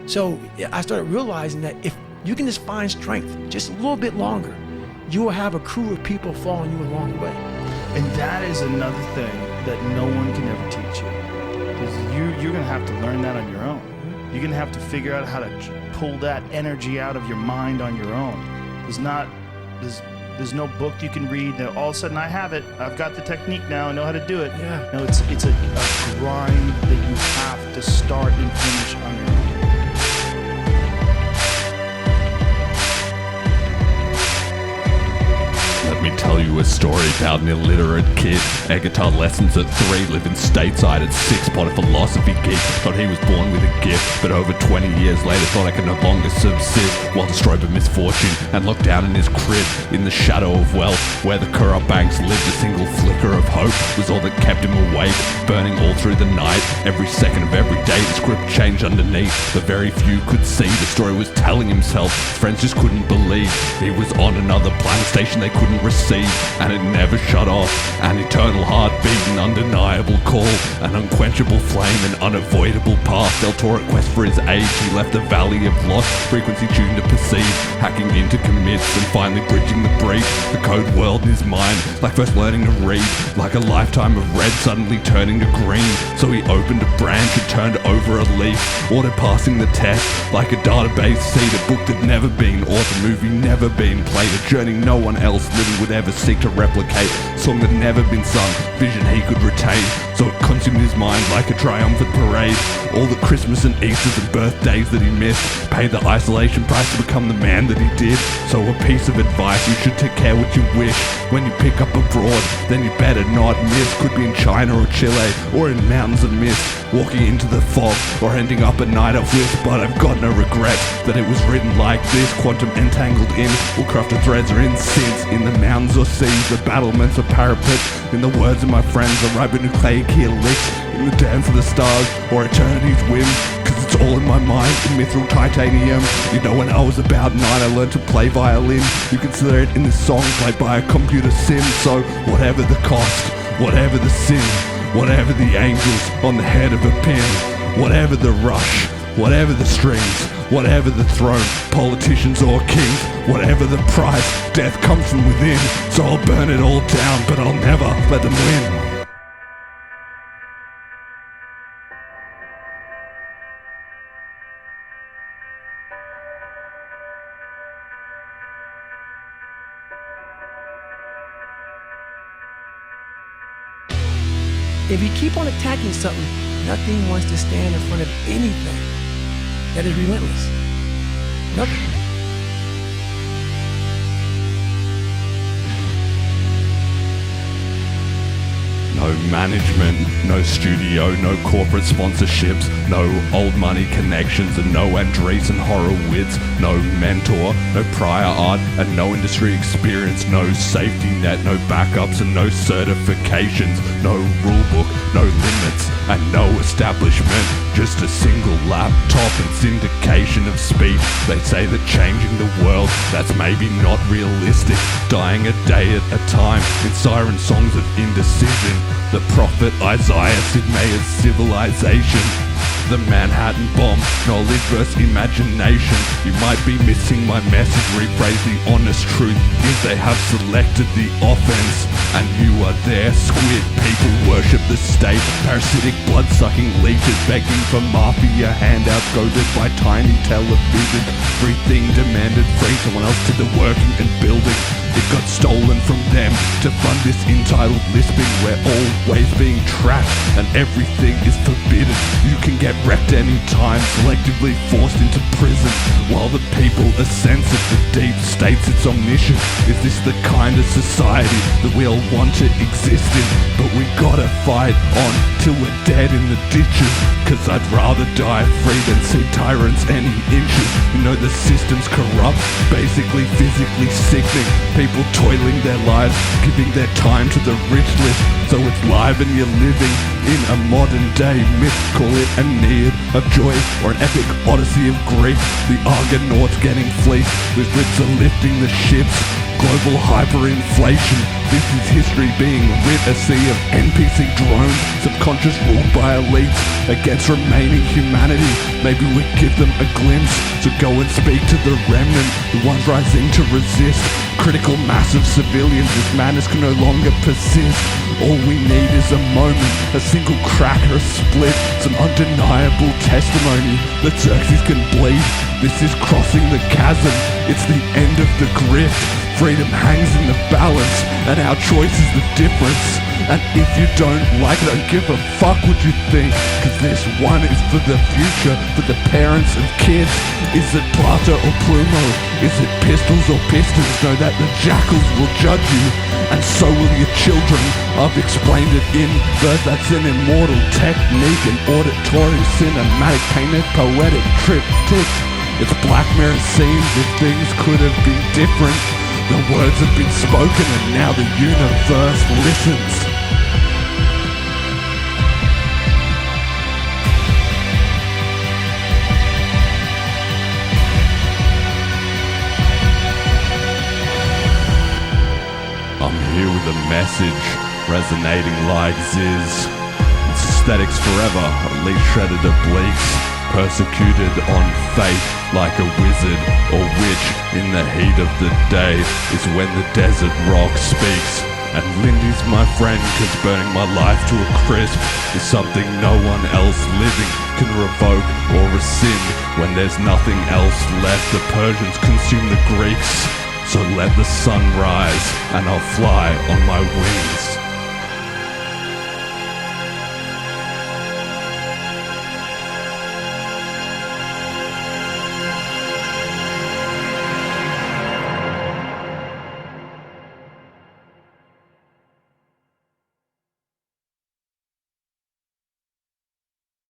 So I started realizing that if you can just find strength just a little bit longer, you will have a crew of people following you along the way. And that is another thing that no one can ever teach you. Because you're going to have to learn that on your own. You're going to have to figure out how to pull that energy out of your mind on your own. There's no book you can read that all of a sudden I have it. I've got the technique now. I know how to do it. Yeah. No, it's a grind that you have to start and finish on your own. Let me tell you a story about an illiterate kid. Air guitar lessons at 3, living stateside at 6, pot a philosophy geek. Thought he was born with a gift, but over 20 years later thought I could no longer subsist. While the strobe of misfortune and locked down in his crib, in the shadow of wealth, where the corrupt banks lived, a single flicker of hope was all that kept him awake, burning all through the night. Every second of every day the script changed underneath, but very few could see the story was telling himself. Friends just couldn't believe he was on another planet station they couldn't receive, and it never shut off. An eternal heartbeat, an undeniable call, an unquenchable flame, an unavoidable path. Del Toro quest for his age, he left the valley of lost frequency tuned to perceive, hacking into commits and finally bridging the breach. The code world in his mind, like first learning to read, like a lifetime of red suddenly turning to green. So he opened a branch and turned over a leaf, auto passing the test like a database seed. A book that never been authored, movie never been played, a journey no one else living would ever seek to replicate, song that never been sung, vision he could retain. So it consumed his mind like a triumphant parade. All the Christmas and Easters and birthdays that he missed, paid the isolation price to become the man that he did. So a piece of advice, you should take care what you wish. When you pick up abroad, then you better not miss. Could be in China or Chile, or in mountains of mist, walking into the fog, or ending up at night at whist. But I've got no regrets that it was written like this. Quantum entangled in, will crafted threads are in synths. In the mountains or seas, the battlements or parapets. In the words of my friends, the ribonucleic helix. In the dance of the stars, or eternity's whim. Cause it's all in my mind, in mithril titanium. You know, when I was about 9 I learned to play violin. You consider it in this song played by a computer sim. So whatever the cost, whatever the sin, whatever the angels on the head of a pin, whatever the rush, whatever the strings, whatever the throne, politicians or kings, whatever the price, death comes from within. So I'll burn it all down, but I'll never let them win. If you keep on attacking something, nothing wants to stand in front of anything that is relentless. Nothing. No management, no studio, no corporate sponsorships, no old money connections and no Andreessen Horowitz, no mentor, no prior art and no industry experience, no safety net, no backups and no certifications, no rulebook, no limits and no establishment, just a single laptop and syndication of speech. They say that changing the world, that's maybe not realistic, dying a day at a time in siren songs of indecision. The prophet Isaiah Sid Meier's civilization. The Manhattan bomb, knowledge versus imagination. You might be missing my message, rephrase the honest truth is they have selected the offense and you are their squid. People worship the state, parasitic blood-sucking leeches begging for mafia handouts, goaded by tiny television. Everything demanded free, someone else did the working and building. It got stolen from them to fund this entitled lisping. We're always being trapped and everything is forbidden. You can get wrecked anytime, selectively forced into prison, while the people are censored. The deep state's its omniscient. Is this the kind of society that we all want to exist in? But we gotta fight on till we're dead in the ditches. Cause I'd rather die free than see tyrants any inches. You know the system's corrupt, basically physically sickening. People toiling their lives, giving their time to the rich list. So it's live and you're living in a modern day myth. Call it a Aeneid of joy or an epic odyssey of grief. The Argonauts getting fleeced, with ribs are lifting the ships. Global hyperinflation, This is history being writ, a sea of NPC drones, subconscious ruled by elites against remaining humanity. Maybe we give them a glimpse, so go and speak to the remnant, the ones rising to resist. Critical mass of civilians, this madness can no longer persist. All we need is a moment, a single crack or a split, some undeniable testimony that Xerxes can bleed. This is crossing the chasm, it's the end of the grift. Freedom hangs in the balance, and our choice is the difference. And if you don't like it, don't give a fuck what you think, cause this one is for the future, for the parents and kids. Is it Plata or Plumo? Is it pistols or pistons? Know that the jackals will judge you, and so will your children. I've explained it in verse that's an immortal technique, an auditory cinematic painted poetic triptych. It's Black Mirror scenes if things could have been different. The words have been spoken and now the universe listens. I'm here with a message resonating like Ziz. It's aesthetics forever, elite shredded obliques. Persecuted on faith like a wizard or witch in the heat of the day is when the desert rock speaks. And Lindy's my friend, cause burning my life to a crisp is something no one else living can revoke or rescind. When there's nothing else left, the Persians consume the Greeks. So let the sun rise and I'll fly on my wings.